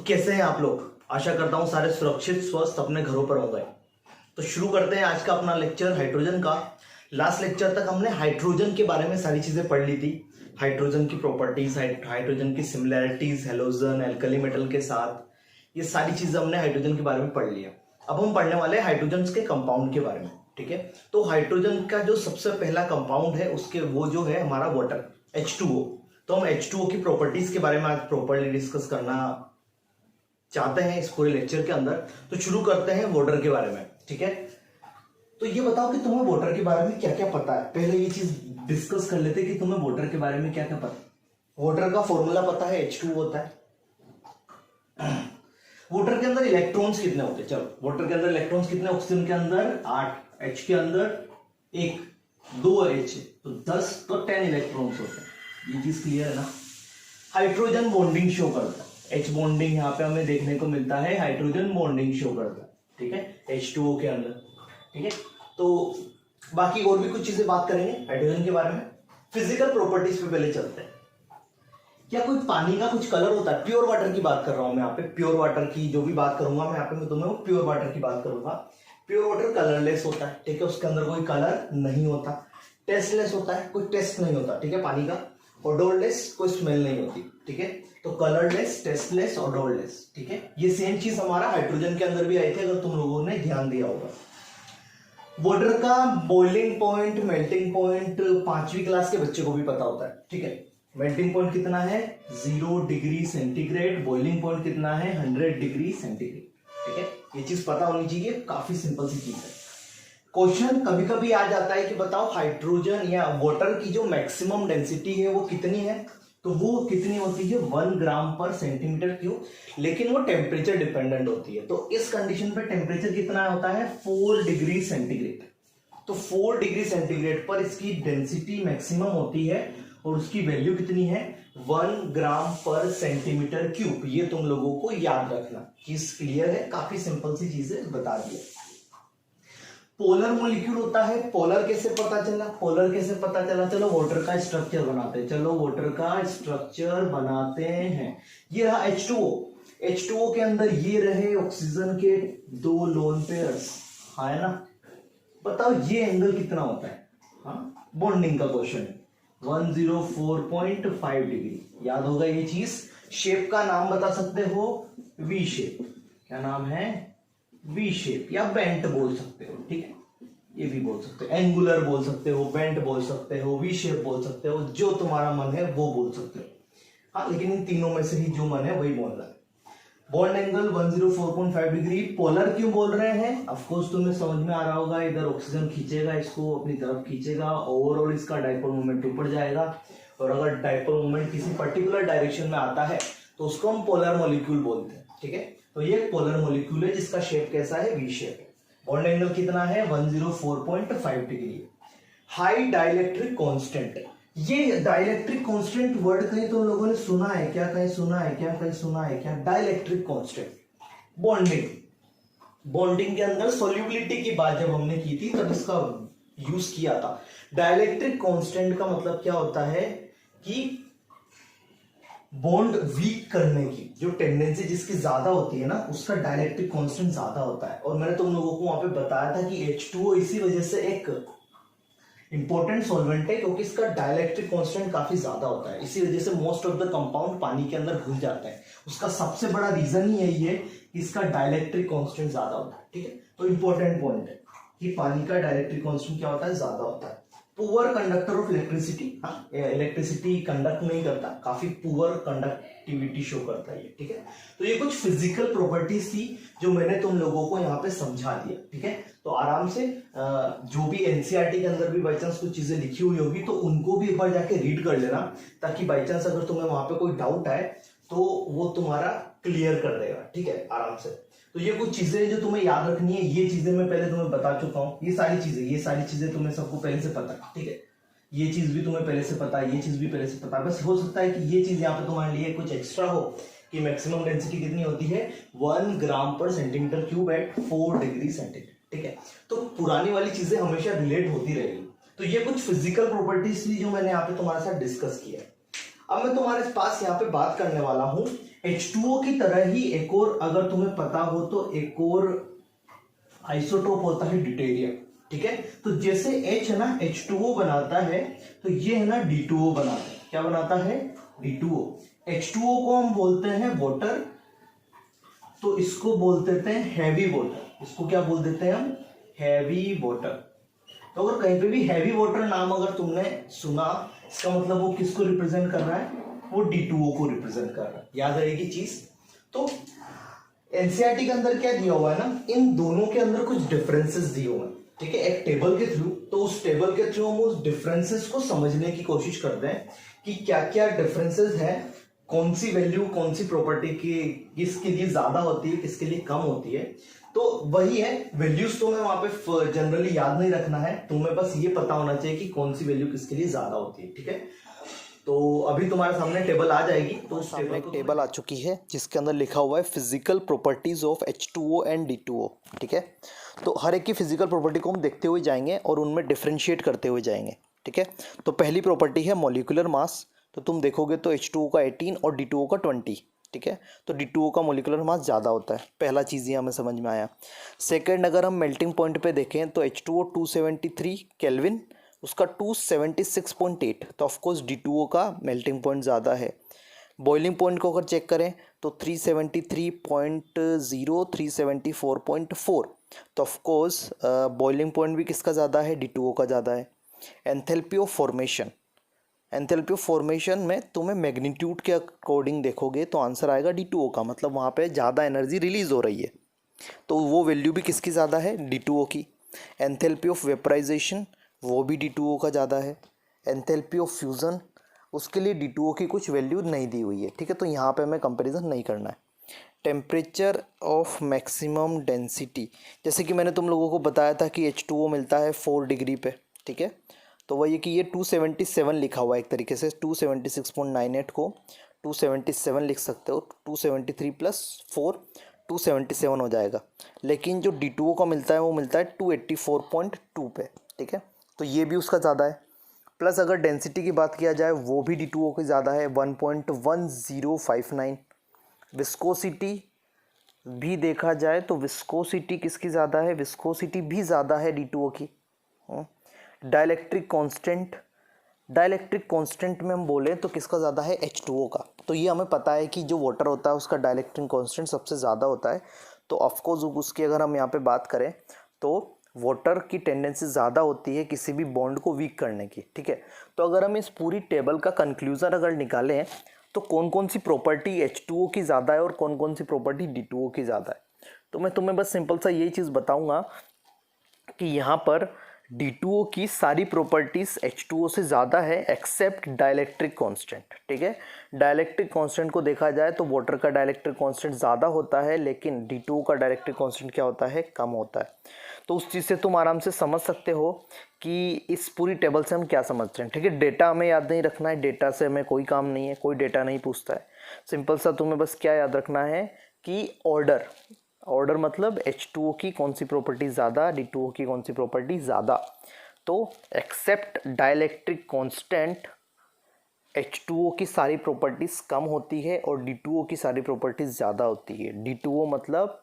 कैसे हैं आप लोग? आशा करता हूँ सारे सुरक्षित स्वस्थ अपने घरों पर होंगे। तो शुरू करते हैं आज का अपना लेक्चर हाइड्रोजन का। लास्ट लेक्चर तक हमने हाइड्रोजन के बारे में सारी चीजें पढ़ ली थी। हाइड्रोजन की प्रॉपर्टीज, हाइड्रोजन की सिमिलैरिटीज हैलोजन एल्कली मेटल के साथ, ये सारी चीजें हमने हाइड्रोजन के बारे में पढ़ लिया। अब हम पढ़ने वाले हैं हाइड्रोजन के कंपाउंड के बारे में। ठीक है, तो हाइड्रोजन का जो सबसे पहला कंपाउंड है उसके वो जो है हमारा वाटर H2O। तो हम H2O की प्रॉपर्टीज के बारे में आज प्रॉपर्ली डिस्कस करना चाहते हैं इस पूरे लेक्चर के अंदर। तो शुरू करते हैं वाटर के बारे में। ठीक है, तो ये बताओ कि तुम्हें वाटर के बारे में क्या क्या पता है। पहले ये चीज डिस्कस कर लेते हैं कि तुम्हें वाटर के बारे में क्या क्या पता है। वाटर का फॉर्मूला पता है, H2O होता है। वाटर के अंदर इलेक्ट्रॉन्स कितने होते हैं? चलो, वाटर के अंदर इलेक्ट्रॉन्स कितने? ऑक्सीजन के अंदर 8, H के अंदर 1, 2 H, तो 10, तो 10 इलेक्ट्रॉन्स होते हैं। ये चीज क्लियर है ना? हाइड्रोजन बॉन्डिंग शो करता है, H बॉन्डिंग यहाँ पे हमें देखने को मिलता है, हाइड्रोजन बॉन्डिंग शो करता है। ठीक है, H2O के अंदर। ठीक है, तो बाकी और भी कुछ चीजें बात करेंगे हाइड्रोजन के बारे में। फिजिकल प्रॉपर्टीज पे पहले चलते हैं। क्या कोई पानी का कुछ कलर होता है? प्योर वाटर की बात कर रहा हूं मैं यहाँ पे। प्योर वाटर की जो भी बात करूंगा मैं यहाँ पे, मैं तुम्हें प्योर वाटर की बात करूंगा। प्योर वाटर कलरलेस होता है। ठीक है, उसके अंदर कोई कलर नहीं होता। टेस्टलेस होता है, कोई टेस्ट नहीं होता। ठीक है, पानी का। ओडोरलेस, कोई स्मेल नहीं होती। ठीक है, तो कलरलेस, टेस्टलेस, ओडोरलेस। ठीक है, ये सेम चीज हमारा हाइड्रोजन के अंदर भी आई थी, अगर तुम लोगों ने ध्यान दिया होगा। वाटर का बॉइलिंग पॉइंट, मेल्टिंग पॉइंट 5वीं क्लास के बच्चे को भी पता होता है। ठीक है, मेल्टिंग पॉइंट कितना है? 0 डिग्री सेंटीग्रेड। बॉइलिंग पॉइंट कितना है? 100 डिग्री सेंटीग्रेड। ठीक है, ये चीज पता होनी चाहिए, काफी सिंपल सी चीज है। क्वेश्चन कभी कभी आ जाता है कि बताओ हाइड्रोजन या वाटर की जो मैक्सिमम डेंसिटी है वो कितनी है? तो वो कितनी होती है? 1 ग्राम पर सेंटीमीटर क्यूब। लेकिन वो टेम्परेचर डिपेंडेंट होती है। तो इस कंडीशन पे टेम्परेचर कितना होता है? 4 डिग्री सेंटीग्रेड। तो 4 डिग्री सेंटीग्रेड पर इसकी डेंसिटी मैक्सिमम होती है और उसकी वैल्यू कितनी है? 1 ग्राम पर सेंटीमीटर क्यूब। ये तुम लोगों को याद रखना। चीज क्लियर है? काफी सिंपल सी चीजें बता दिया। पोलर मॉलिक्यूल होता है। पोलर कैसे पता चला? पोलर कैसे पता चला? चलो वाटर का स्ट्रक्चर बनाते हैं। चलो वाटर का स्ट्रक्चर बनाते हैं। ये रहा H2O। H2O के अंदर ये रहे ऑक्सीजन के 2 लोन पेयर्स, है ना? बताओ ये एंगल कितना होता है? हाँ, बॉन्डिंग का क्वेश्चन है। 104.5 डिग्री। याद होगा ये चीज। शेप का नाम बता सकते हो? V shape. क्या नाम है? वी शेप, या बेंट बोल सकते हो। ठीक है, ये भी बोल सकते हो। एंगुलर बोल सकते हो, बेंट बोल सकते हो, वी शेप बोल सकते हो, जो तुम्हारा मन है वो बोल सकते हो। हाँ, लेकिन इन तीनों में से ही जो मन है वही बोलना है। Bond angle 104.5 degree. पोलर क्यों बोल रहे हैं? ऑफ कोर्स तुम्हें समझ में आ रहा होगा। इधर ऑक्सीजन खींचेगा, इसको अपनी तरफ खींचेगा, ओवरऑल इसका डाइपोल मोमेंट ऊपर जाएगा। और अगर डाइपोल मोमेंट किसी पर्टिकुलर डायरेक्शन में आता है तो उसको हम पोलर मॉलिक्यूल बोलते हैं। ठीक है, तो ये पोलर मॉलिक्यूल है जिसका शेप कैसा है? V shape. बॉन्ड एंगल कितना है? 104.5 डिग्री। High dielectric constant. ये डाइलेक्ट्रिक कांस्टेंट वर्ड कहीं तो लोगों ने सुना है क्या? कहीं सुना है क्या? कहीं सुना है क्या? Dielectric constant. बॉन्डिंग के अंदर सोल्यूबिलिटी की बात जब हमने की थी तब इसका यूज किया था। डाइलेक्ट्रिक कांस्टेंट का मतलब क्या होता है कि बॉन्ड वीक करने की जो टेंडेंसी जिसकी ज्यादा होती है ना, उसका डाइलेक्ट्रिक कांस्टेंट ज्यादा होता है। और मैंने तुम लोगों को वहां पे बताया था कि H2O इसी वजह से एक इंपॉर्टेंट सॉल्वेंट है, क्योंकि इसका डाइलेक्ट्रिक कांस्टेंट काफी ज्यादा होता है। इसी वजह से मोस्ट ऑफ द कंपाउंड पानी के अंदर घुल जाते हैं। उसका सबसे बड़ा रीजन ही यही है कि इसका डाइलेक्ट्रिक कांस्टेंट ज्यादा होता है। ठीक है, तो इंपॉर्टेंट पॉइंट है कि पानी का डाइलेक्ट्रिक कांस्टेंट क्या होता है? ज्यादा होता है। Poor conductor of electricity. हाँ, इलेक्ट्रिसिटी कंडक्ट नहीं करता, काफी पुअर कंडक्टिविटी शो करता है ये। ठीक है, तो ये कुछ फिजिकल प्रॉपर्टीज थी जो मैंने तुम लोगों को यहाँ पे समझा दिया। ठीक है, तो आराम से जो भी एनसीईआरटी के अंदर भी बाई चांस कुछ चीजें लिखी हुई होगी तो उनको भी एक बार जाके रीड कर लेना, ताकि बाई चांस अगर तुम्हें वहां पे कोई डाउट आए तो वो तुम्हारा क्लियर कर देगा। ठीक है, आराम से। तो ये कुछ चीजें जो तुम्हें याद रखनी है, ये चीजें मैं पहले तुम्हें बता चुका हूँ। ये सारी चीजें तुम्हें सबको पहले से पता है। ठीक है, ये चीज भी तुम्हें पहले से पता है, ये चीज भी पहले से पता है। बस हो सकता है कि ये चीज यहाँ पे तुम्हारे लिए कुछ एक्स्ट्रा हो कि मैक्सिमम डेंसिटी कितनी होती है? 1 gram per centimetre cube at 4 degree centigrade. ठीक है, तो पुरानी वाली चीजें हमेशा रिलेट होती रहेगी। तो ये कुछ फिजिकल प्रॉपर्टीज थी जो मैंने यहाँ पे तुम्हारे साथ डिस्कस किया है। अब मैं तुम्हारे पास यहाँ पे बात करने वाला हूं H2O की तरह ही एक और, अगर तुम्हें पता हो तो एक और आइसोटोप होता है ड्यूटेरियम, ठीक है। तो जैसे H है ना H2O बनाता है, तो ये है ना D2O बनाता है। क्या बनाता है? D2O। H2O को हम बोलते हैं वाटर, तो इसको बोल देते हैं हैवी वाटर। इसको क्या बोल देते हैं हम? Heavy water. तो अगर कहीं पे भी हैवी वाटर नाम अगर तुमने सुना, इसका मतलब वो किसको रिप्रेजेंट कर रहा है? वो D2O को रिप्रेजेंट कर रहा है। याद रहेगी चीज। तो एनसीईआरटी के अंदर क्या दिया हुआ है ना, इन दोनों के अंदर कुछ डिफरेंसेस दिए हुए हैं, ठीक है, एक टेबल के थ्रू। तो उस टेबल के थ्रू हम उस डिफरेंसेस को समझने की कोशिश करते हैं कि क्या क्या डिफरेंसेस है, कौन सी वैल्यू कौन सी प्रॉपर्टी की किसके लिए ज्यादा होती है, किसके लिए कम होती है। तो वही है, वैल्यूज तो मैं वहां पे जनरली याद नहीं रखना है, तुम्हें बस ये पता होना चाहिए कि कौन सी वैल्यू किसके लिए ज्यादा होती है, ठीक है। तो अभी तुम्हारे सामने टेबल आ जाएगी। तो उस सामने एक टेबल आ चुकी है जिसके अंदर लिखा हुआ है physical properties of H2O and D2O, ठीक है। तो हर एक की फिजिकल प्रॉपर्टी को हम देखते हुए जाएंगे और उनमें डिफरेंशिएट करते हुए जाएंगे, ठीक है। तो पहली प्रॉपर्टी है मॉलिक्यूलर मास। तो तुम देखोगे तो H2O का 18 और D2O का 20, ठीक है। तो D2O का मॉलिक्यूलर मास ज़्यादा होता है। पहला चीज़ ये हमें समझ में आया। सेकेंड, अगर हम मेल्टिंग पॉइंट पे देखें तो H2O 273 केल्विन, उसका 276.8, तो ऑफकोर्स D2O का मेल्टिंग पॉइंट ज़्यादा है। बॉइलिंग पॉइंट को अगर चेक करें तो 373.0, 374.4, तो ऑफकोर्स बॉइलिंग पॉइंट भी किसका ज़्यादा है? D2O का ज़्यादा है। Enthalpy of formation, enthalpy of formation में तुम्हें मैग्नीट्यूड के अकॉर्डिंग देखोगे तो आंसर आएगा D2O का, मतलब वहाँ पे ज़्यादा एनर्जी रिलीज हो रही है, तो वो वैल्यू भी किसकी ज़्यादा है? D2O की। एंथैल्पी ऑफ वेपराइजेशन, वो भी D2O का ज़्यादा है। एंथैल्पी ऑफ फ्यूज़न, उसके लिए D2O की कुछ वैल्यू नहीं दी हुई है, ठीक है, तो यहाँ पे हमें कंपैरिजन नहीं करना है। टेम्परेचर ऑफ मैक्सिमम डेंसिटी, जैसे कि मैंने तुम लोगों को बताया था कि H2O मिलता है 4 डिग्री पे, ठीक है। तो वही है कि ये 277 लिखा हुआ है एक तरीके से, 276.98 को 277 लिख सकते हो। 273 + 4 277 हो जाएगा। लेकिन जो D2O का मिलता है वो मिलता है 284.2 पे, ठीक है, तो ये भी उसका ज़्यादा है। प्लस अगर डेंसिटी की बात किया जाए वो भी D2O की ज़्यादा है, 1.1059। विस्कोसिटी भी देखा जाए तो विस्कोसिटी किसकी ज़्यादा है? विस्कोसिटी भी ज़्यादा है D2O की। डाइलेक्ट्रिक कांस्टेंट, डाइलेक्ट्रिक कांस्टेंट में हम बोले तो किसका ज़्यादा है? H2O का। तो ये हमें पता है कि जो वाटर होता है उसका डाइलेक्ट्रिक कांस्टेंट सबसे ज़्यादा होता है। तो ऑफकोर्स उसकी अगर हम यहाँ पे बात करें तो वाटर की टेंडेंसी ज़्यादा होती है किसी भी बॉन्ड को वीक करने की, ठीक है। तो अगर हम इस पूरी टेबल का कंक्लूजन अगर निकालें तो कौन कौन सी प्रॉपर्टी H2O की ज़्यादा है और कौन कौन सी प्रॉपर्टी D2O की ज़्यादा है, तो मैं तुम्हें बस सिंपल सा यही चीज़ बताऊँगा कि यहाँ पर D2O की सारी प्रॉपर्टीज़ H2O से ज़्यादा है एक्सेप्ट डाइलेक्ट्रिक कांस्टेंट, ठीक है। डाइलेक्ट्रिक कांस्टेंट को देखा जाए तो वाटर का डाइलेक्ट्रिक कांस्टेंट ज़्यादा होता है, लेकिन D2O का डाइलेक्ट्रिक कांस्टेंट क्या होता है? कम होता है। तो उस चीज़ से तुम आराम से समझ सकते हो कि इस पूरी टेबल से हम क्या समझते हैं, ठीक है। डेटा हमें याद नहीं रखना है, डेटा से हमें कोई काम नहीं है, कोई डेटा नहीं पूछता है। सिंपल सा तुम्हें बस क्या याद रखना है कि ऑर्डर, ऑर्डर मतलब H2O की कौन सी प्रॉपर्टी ज़्यादा, D2O की कौन सी प्रॉपर्टी ज़्यादा। तो एक्सेप्ट डाइलेक्ट्रिक कांस्टेंट H2O की सारी प्रॉपर्टीज़ कम होती है और D2O की सारी प्रॉपर्टीज़ ज़्यादा होती है। D2O मतलब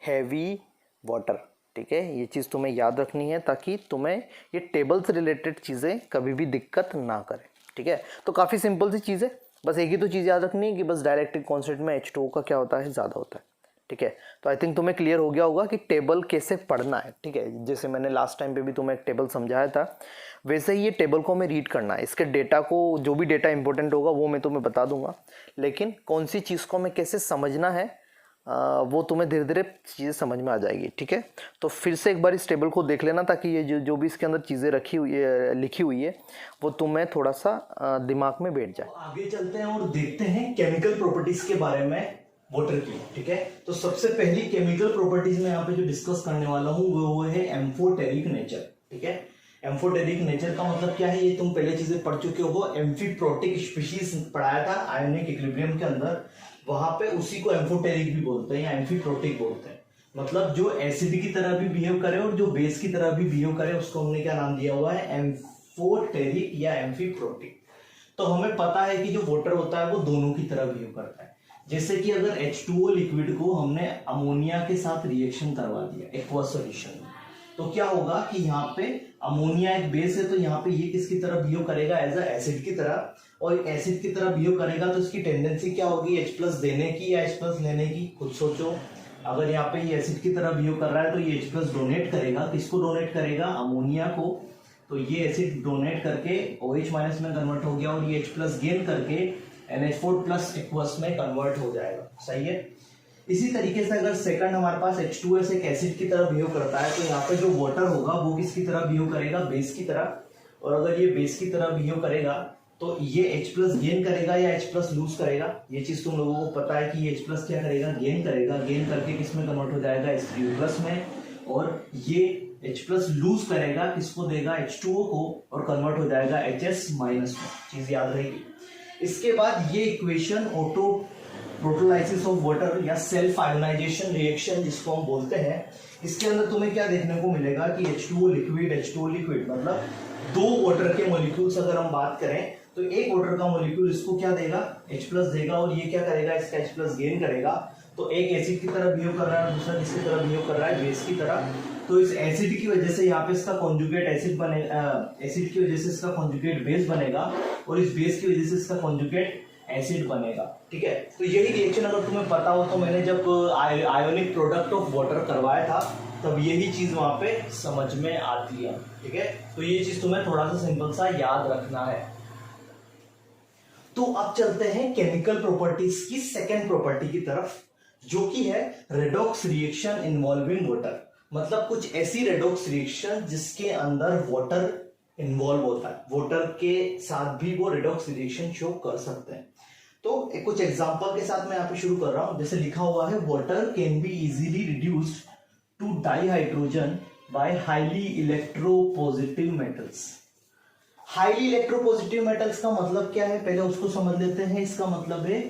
हैवी वाटर, ठीक है। ये चीज़ तुम्हें याद रखनी है ताकि तुम्हें ये टेबल से रिलेटेड चीज़ें कभी भी दिक्कत ना करें, ठीक है। तो काफ़ी सिंपल सी चीज़ है, बस एक ही तो चीज़ याद रखनी है कि बस डाइलेक्ट्रिक कांस्टेंट में H2O का क्या होता है? ज़्यादा होता है, ठीक है। तो आई थिंक तुम्हें क्लियर हो गया होगा कि टेबल कैसे पढ़ना है, ठीक है। जैसे मैंने लास्ट टाइम पे भी तुम्हें एक टेबल समझाया था, वैसे ही ये टेबल को हमें रीड करना है। इसके डेटा को, जो भी डेटा इंपॉर्टेंट होगा वो मैं तुम्हें बता दूंगा, लेकिन कौन सी चीज़ को हमें कैसे समझना है वो तुम्हें धीरे धीरे चीज़ें समझ में आ जाएगी, ठीक है। तो फिर से एक बार इस टेबल को देख लेना ताकि ये जो भी इसके अंदर चीज़ें रखी हुई है, लिखी हुई है, वो तुम्हें थोड़ा सा दिमाग में बैठ जाए। आगे चलते हैं और देखते हैं केमिकल प्रॉपर्टीज के बारे में वाटर की, ठीक है। तो सबसे पहली केमिकल प्रॉपर्टीज में यहाँ पे जो डिस्कस करने वाला हूँ वो है एम्फोटेरिक नेचर, ठीक है। एम्फोटेरिक नेचर का मतलब क्या है? ये तुम पहले चीजें पढ़ चुके हो। एम्फीप्रोटिक स्पीशीज पढ़ाया था आयोनिक इक्विलिब्रियम के अंदर, वहां पे उसी को एम्फोटेरिक भी बोलते हैं या एम्फीप्रोटिक बोलते हैं। मतलब जो एसिड की तरह भी बिहेव करे और जो बेस की तरह भी बिहेव करे, उसको हमने क्या नाम दिया हुआ है? एम्फोटेरिक या एम्फीप्रोटिक। तो हमें पता है कि जो वाटर होता है वो दोनों की तरह बिहेव करता है। जैसे कि अगर H2O लिक्विड को हमने अमोनिया के साथ रिएक्शन करवा दिया एक्वस सॉल्यूशन में, तो क्या होगा कि यहाँ पे अमोनिया एक बेस है, तो यहाँ पे ये किसकी तरह बिहेव करेगा, एज अ एसिड की तरह, और एसिड की तरह बिहेव करेगा तो इसकी टेंडेंसी क्या होगी, H+ देने की या H+ लेने की, खुद सोचो। अगर यहाँ पे ये एसिड की तरह बिहेव कर रहा है तो ये H+ डोनेट करेगा, किसको डोनेट करेगा, अमोनिया को, तो ये एसिड डोनेट करके OH- में कन्वर्ट हो गया और ये H+ गेन करके NH4+ एक्वस में कन्वर्ट हो जाएगा, सही है। इसी तरीके से अगर सेकंड हमारे पास H2S एक एसिड की तरह बिहेव करता है, तो यहाँ पे जो वाटर होगा वो किसकी तरह बिहेव करेगा, बेस की तरह, और अगर ये बेस की तरह बिहेव करेगा तो ये H+ गेन करेगा या H+ लूज करेगा, ये चीज तुम लोगों को पता है कि ये H+ क्या करेगा, गेन करेगा, गेन करके किस में कन्वर्ट हो जाएगा, H3+ में, और ये H+ लूज करेगा, किसको देगा, H2O को, और कन्वर्ट हो जाएगा HS- में, चीज याद रहेगी। इसके बाद ये इक्वेशन ऑटो प्रोटोलाइसिस ऑफ वाटर या सेल्फ आयोनाइजेशन रिएक्शन जिसको हम बोलते हैं, इसके अंदर तुम्हें क्या देखने को मिलेगा कि H2O लिक्विड मतलब दो वाटर के मॉलिक्यूल्स अगर हम बात करें तो एक वाटर का मॉलिक्यूल इसको क्या देगा, H+ देगा, और ये क्या करेगा, इसका H+ गेन करेगा, तो एक एसिड की तरह बिहेव कर रहा है और दूसरा किसकी तरह बिहेव कर रहा है, बेस की तरह। तो इस एसिड की वजह से यहाँ पे इसका कॉन्जुगेट एसिड बनेगा, एसिड की वजह से इसका कॉन्जुगेट बेस बनेगा, और इस बेस की वजह से इसका कॉन्जुगेट एसिड बनेगा, ठीक है। तो यही रिएक्शन अगर तुम्हें पता हो, तो मैंने जब आयोनिक प्रोडक्ट ऑफ वाटर करवाया था तब यही चीज वहां पे समझ में आती है, ठीक है। तो ये चीज तुम्हें थोड़ा सा सिंपल सा याद रखना है। तो अब चलते हैं केमिकल प्रॉपर्टीज की सेकेंड प्रॉपर्टी की तरफ, जो कि है रेडॉक्स रिएक्शन इन्वॉल्विंग वाटर, मतलब कुछ ऐसी रेडॉक्स रिएक्शन जिसके अंदर वाटर इन्वॉल्व होता है, वाटर के साथ भी वो रेडॉक्स रिएक्शन शो कर सकते हैं। तो कुछ एग्जांपल के साथ मैं यहाँ पे शुरू कर रहा हूं, जैसे लिखा हुआ है water can be easily reduced to dihydrogen by highly electropositive metals. Highly electropositive metals का मतलब क्या है, पहले उसको समझ लेते हैं। इसका मतलब है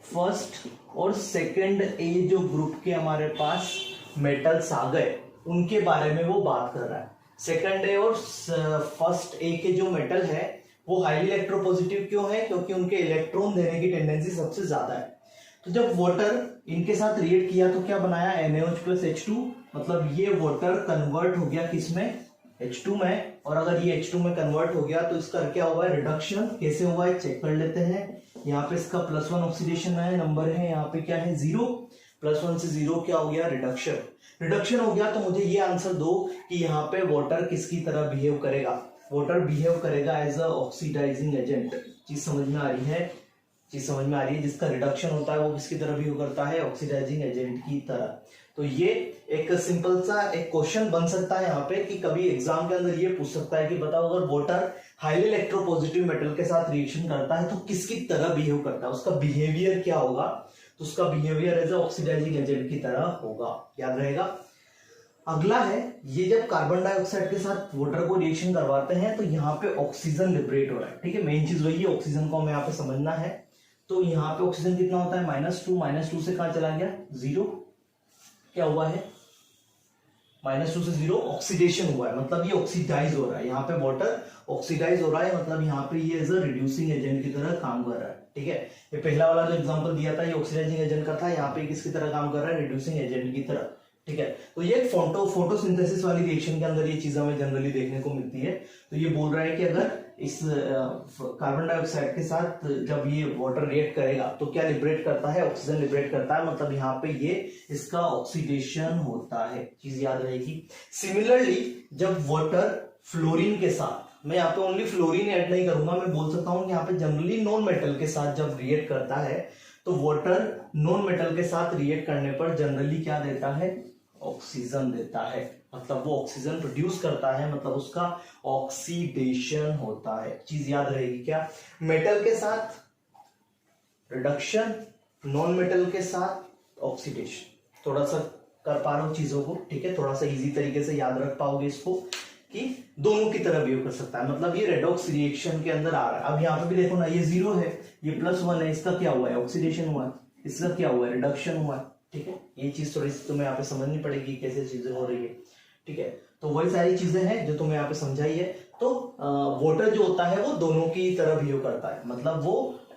फर्स्ट और सेकंड ए जो ग्रुप के हमारे पास मेटल्स आ गए उनके बारे में वो बात कर रहा है। सेकंड ए और फर्स्ट ए के जो मेटल है वो हाईली इलेक्ट्रोपॉजिटिव क्यों है, क्योंकि उनके इलेक्ट्रॉन देने की टेंडेंसी सबसे ज्यादा है। तो जब वाटर इनके साथ रिएक्ट किया तो क्या बनाया, NaOH+H2, मतलब ये वाटर कन्वर्ट हो गया किसमें, H2 में, और अगर ये H2 में कन्वर्ट हो गया तो इसका क्या हुआ है, रिडक्शन। कैसे हुआ है चेक कर लेते हैं। यहाँ पे इसका +1 ऑक्सीडेशन है, नंबर है यहाँ पे क्या है 0, +1 से 0 क्या हो गया, रिडक्शन। रिडक्शन हो गया तो मुझे ये आंसर दो कि यहाँ पे वाटर किसकी तरह बिहेव करेगा, वाटर बिहेव करेगा एज अ ऑक्सीडाइजिंग एजेंट। चीज समझ में आ रही है, चीज समझ में आ रही है। जिसका रिडक्शन होता है वो किसकी तरह बिहेव करता है, ऑक्सीडाइजिंग एजेंट की तरह। तो ये एक सिंपल सा एक क्वेश्चन बन सकता है यहाँ पे कि कभी एग्जाम के अंदर ये पूछ सकता है कि बताओ अगर वाटर हाईली इलेक्ट्रोपॉजिटिव मेटल के साथ रिएक्शन करता है तो किसकी तरह बिहेव करता है, उसका बिहेवियर क्या होगा, तो उसका बिहेवियर एज ऑक्सीडाइजिंग एजेंट की तरह होगा, याद रहेगा। अगला है, ये जब कार्बन डाइऑक्साइड के साथ वाटर को रिएक्शन करवाते हैं तो यहाँ पे ऑक्सीजन लिबरेट हो रहा है, ठीक है। मेन चीज वही है, ऑक्सीजन को हमें यहाँ पे समझना है। तो यहाँ पे ऑक्सीजन कितना होता है, -2 से कहां चला गया, 0, क्या हुआ है, -2 से 0, ऑक्सीडेशन हुआ है, मतलब ये ऑक्सीडाइज हो रहा है। यहाँ पे वाटर ऑक्सीडाइज हो रहा है, मतलब यहाँ पे ये एज अ रिड्यूसिंग एजेंट की तरह काम कर रहा है, ठीक है। ये पहला वाला जो एग्जांपल दिया था ये ऑक्सीडाइजिंग एजेंट का था, यहाँ पे किसकी तरह काम कर रहा है, रिड्यूसिंग एजेंट की तरह, ठीक है। तो ये फोटोसिंथेसिस वाली रिएक्शन के अंदर ये चीज हमें जनरली देखने को मिलती है। तो ये बोल रहा है कि अगर इस कार्बन डाइऑक्साइड के साथ जब ये वाटर रिएक्ट करेगा तो क्या लिबरेट करता है, ऑक्सीजन लिबरेट करता है, मतलब यहाँ पे ये इसका ऑक्सीडेशन होता है, चीज याद रहेगी। सिमिलरली जब वाटर फ्लोरीन के साथ, मैं यहाँ पे ओनली फ्लोरीन ऐड नहीं करूंगा, मैं बोल सकता हूँ कि यहाँ पे जनरली नॉन मेटल के साथ जब रिएक्ट करता है तो वाटर नॉन मेटल के साथ रिएक्ट करने पर जनरली क्या देता है, ऑक्सीजन देता है, मतलब वो ऑक्सीजन प्रोड्यूस करता है, मतलब उसका ऑक्सीडेशन होता है, चीज याद रहेगी क्या। मेटल के साथ रिडक्शन, नॉन मेटल के साथ ऑक्सीडेशन। थोड़ा सा कर पा रहा हूं चीजों को, ठीक है, थोड़ा सा इजी तरीके से याद रख पाओगे इसको कि दोनों की तरह बिहेव कर सकता है, मतलब ये रेडॉक्स रिएक्शन के अंदर आ रहा है। अब यहाँ पे भी देखो ना, ये 0 है, ये +1 है, इसका क्या हुआ है, ऑक्सीडेशन हुआ है, इसका क्या हुआ है, रिडक्शन हुआ है, ठीक है। ये चीज थोड़ी सी तुम्हें यहाँ पे समझनी पड़ेगी कैसे चीजें हो रही है, ठीक है। तो वही सारी चीजें हैं जो तुम्हें यहाँ पे समझाई है। तो वाटर जो होता है वो दोनों की तरह बिहेव करता है, मतलब वो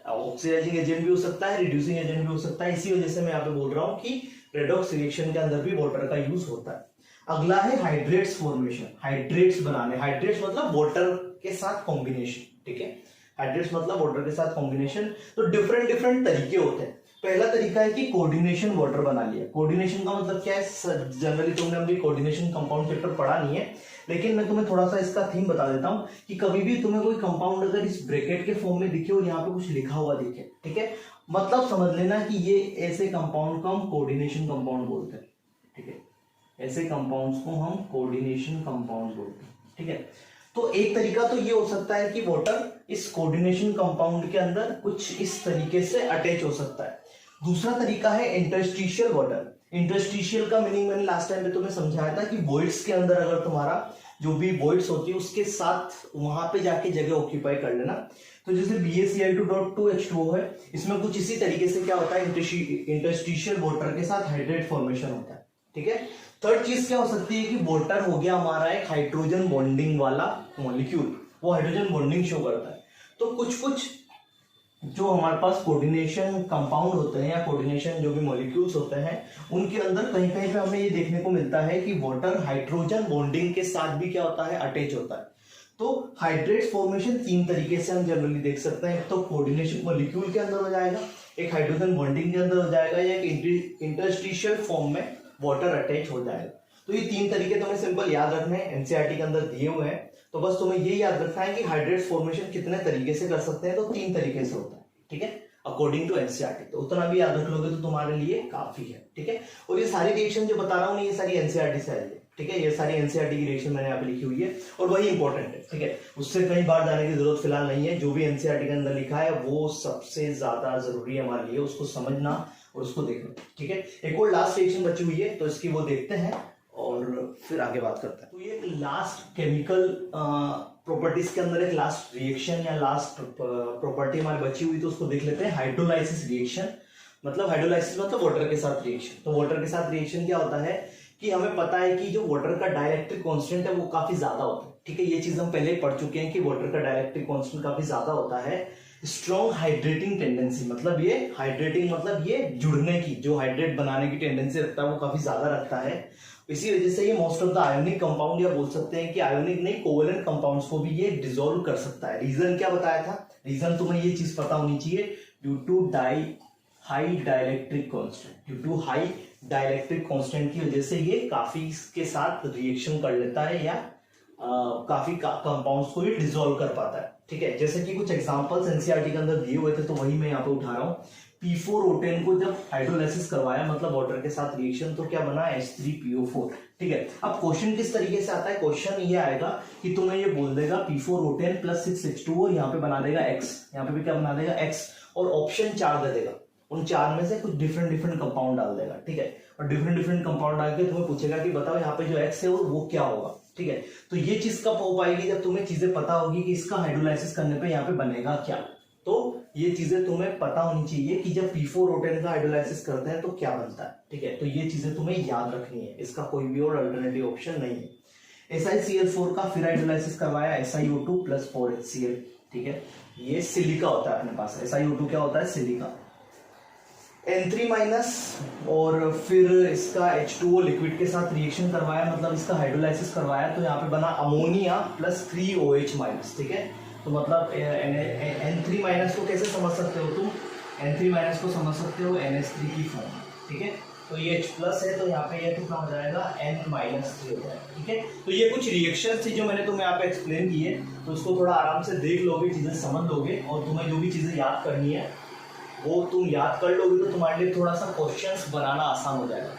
ऑक्सीडाइजिंग एजेंट भी हो सकता है, रिड्यूसिंग एजेंट भी हो सकता है। इसी वजह से मैं यहाँ पे बोल रहा हूँ कि रेडॉक्स रिएक्शन के अंदर भी वाटर का यूज होता है। अगला है हाइड्रेट्स फॉर्मेशन, हाइड्रेट्स बनाने। हाइड्रेट्स मतलब वाटर के साथ कॉम्बिनेशन, ठीक है, हाइड्रेट्स मतलब वाटर के साथ कॉम्बिनेशन। तो डिफरेंट डिफरेंट तरीके होते हैं। पहला तरीका है कि कोऑर्डिनेशन वाटर बना लिया। कोऑर्डिनेशन का मतलब क्या है, जनरली तुमने अभी कोऑर्डिनेशन कंपाउंड चैप्टर पढ़ा नहीं है, लेकिन मैं तुम्हें थोड़ा सा इसका थीम बता देता हूं कि कभी भी तुम्हें कोई कंपाउंड अगर इस ब्रैकेट के फॉर्म में दिखे और यहाँ पे कुछ लिखा हुआ दिखे, ठीक है, मतलब समझ लेना कि ये ऐसे कंपाउंड को हम कोऑर्डिनेशन कंपाउंड बोलते हैं, ठीक है, ऐसे कंपाउंड्स को हम कोऑर्डिनेशन कंपाउंड बोलते हैं, ठीक है। तो एक तरीका तो ये हो सकता है कि वाटर इस कोऑर्डिनेशन कंपाउंड के अंदर कुछ इस तरीके से अटैच हो सकता है। दूसरा तरीका है इंटरस्टिशियल वाटर। इंटरस्टिशियल का मीनिंग मैंने लास्ट टाइम में तुम्हें समझाया था कि वॉइड्स के अंदर अगर तुम्हारा जो भी वॉइड्स होती है उसके साथ वहां पे जाके जगह ऑक्यूपाई कर लेना। तो जैसे BaCl2.2H2O है, इसमें कुछ इसी तरीके से क्या होता है, इंटरस्टिशियल वाटर के साथ हाइड्रेट फॉर्मेशन होता है, ठीक है। थर्ड चीज क्या हो सकती है कि वाटर हो गया हमारा एक हाइड्रोजन बॉन्डिंग वाला मॉलिक्यूल, वो हाइड्रोजन बॉन्डिंग शो करता है। तो कुछ जो हमारे पास कोऑर्डिनेशन कंपाउंड होते हैं या कोऑर्डिनेशन जो भी मॉलिक्यूल्स होते हैं उनके अंदर कहीं कहीं पे हमें ये देखने को मिलता है कि वाटर हाइड्रोजन बॉन्डिंग के साथ भी क्या होता है, अटैच होता है। तो हाइड्रेट फॉर्मेशन तीन तरीके से हम जनरली देख सकते हैं। तो कोऑर्डिनेशन मॉलिक्यूल के अंदर हो जाएगा, एक हाइड्रोजन बॉन्डिंग के अंदर हो जाएगा, या एक इंटरस्टिशियल फॉर्म में वाटर अटैच हो जाएगा। तो ये तीन तरीके तुम्हें सिंपल याद रखने हैं, एनसीईआरटी के अंदर दिए हुए हैं। तो बस तुम्हें ये याद रखना है कि हाइड्रेट फॉर्मेशन कितने तरीके से कर सकते हैं, तो तीन तरीके से होता है, ठीक है, अकॉर्डिंग टू एनसीईआरटी। तो उतना भी याद रख लोगे तो तुम्हारे लिए काफी है, ठीक है। और ये सारी रिएक्शन जो बता रहा हूँ ये सारी एनसीईआरटी से आई है, ठीक है, ये सारी एनसीईआरटी की रिएक्शन मैंने यहाँ पे लिखी हुई है और वही इंपॉर्टेंट है, ठीक है, उससे कहीं बाहर जाने की जरूरत फिलहाल नहीं है। जो भी एनसीईआरटी के अंदर लिखा है वो सबसे ज्यादा जरूरी है हमारे लिए, उसको समझना और उसको देखना, ठीक है। एक और लास्ट रिएक्शन बची हुई है तो इसकी वो देखते हैं और फिर आगे बात करते हैं। तो ये लास्ट केमिकल प्रॉपर्टीज के अंदर एक लास्ट रिएक्शन या लास्ट प्रॉपर्टी हमारी बची हुई तो उसको देख लेते हैं, हाइड्रोलाइसिस रिएक्शन। मतलब हाइड्रोलाइसिस मतलब वाटर के साथ रिएक्शन। तो वाटर के साथ रिएक्शन क्या होता है कि हमें पता है कि जो वाटर का डाइलेक्ट्रिक कांस्टेंट है वो काफी ज्यादा होता है, ठीक है, ये चीज हम पहले पढ़ चुके हैं कि वाटर का डाइलेक्ट्रिक कांस्टेंट काफी ज्यादा होता है। स्ट्रॉन्ग हाइड्रेटिंग टेंडेंसी, मतलब ये हाइड्रेटिंग मतलब ये जुड़ने की, जो हाइड्रेट बनाने की टेंडेंसी रखता है वो काफी ज्यादा रखता है। इसी वजह से ये most of the ionic compound, या बोल सकते हैं कि आयोनिक नहीं कोवेलेंट कंपाउंड्स को भी ये डिसॉल्व कर सकता है। रीजन क्या बताया था, रीजन तुम्हें ये चीज पता होनी चाहिए, due to high dielectric constant, due to high dielectric constant की वजह से ये काफी के साथ रिएक्शन कर लेता है या काफी कंपाउंड्स को ये डिसॉल्व कर पाता है, ठीक है। जैसे कि कुछ एग्जांपल्स एनसीईआरटी के अंदर दिए हुए थे तो वही मैं यहाँ पे उठा रहा हूँ। P4O10 को जब हाइड्रोलाइसिस करवाया मतलब वाटर के साथ रिएक्शन, तो क्या बना, H3PO4, ठीक है। अब क्वेश्चन किस तरीके से आता है, क्वेश्चन ये आएगा कि तुम्हें ये बोल देगा P4O10 + 6H2O, यहाँ पे बना देगा X, यहाँ पे भी क्या बना देगा X, और ऑप्शन 4 दे देगा, उन 4 में से कुछ डिफरेंट कंपाउंड डाल देगा, ठीक है। और डिफरेंट कंपाउंड डाल के तुम्हें पूछेगा कि बताओ यहाँ पे जो X है वो क्या होगा, ठीक है। तो ये चीज कब हो पाएगी, जब तुम्हें चीजें पता होगी कि इसका हाइड्रोलाइसिस करने पे यहाँ पे बनेगा क्या। तो ये चीजें तुम्हें पता होनी चाहिए कि जब P4O10 का हाइड्रोलाइसिस करते हैं तो क्या बनता है, ठीक है। तो ये चीजें तुम्हें याद रखनी है, इसका कोई भी और अल्टरनेटिव ऑप्शन नहीं है। SiCl4 का फिर हाइड्रोलाइसिस करवाया SiO2 + 4HCl, ठीक है, ये सिलिका होता है अपने पास। SiO2 क्या होता है, सिलिका। N3- और फिर इसका H2O लिक्विड के साथ रिएक्शन करवाया, मतलब इसका हाइड्रोलाइसिस करवाया, तो यहाँ पे बना अमोनिया + 3OH-, ठीक है। तो मतलब N3- को कैसे समझ सकते हो तुम, N3- को समझ सकते हो NH3 की फॉर्म, ठीक है। तो ये H+ है तो यहाँ पे ये कितना हो जाएगा, N-3 हो जाएगा, ठीक है। तो ये कुछ रिएक्शन थी जो मैंने तुम्हें यहाँ पे एक्सप्लेन की है, तो उसको थोड़ा आराम से देख लोगे, चीजें समझ लोगे, और तुम्हें जो भी चीजें याद करनी है वो तुम याद कर लोगे तो तुम्हारे लिए थोड़ा सा क्वेश्चंस बनाना आसान हो जाएगा।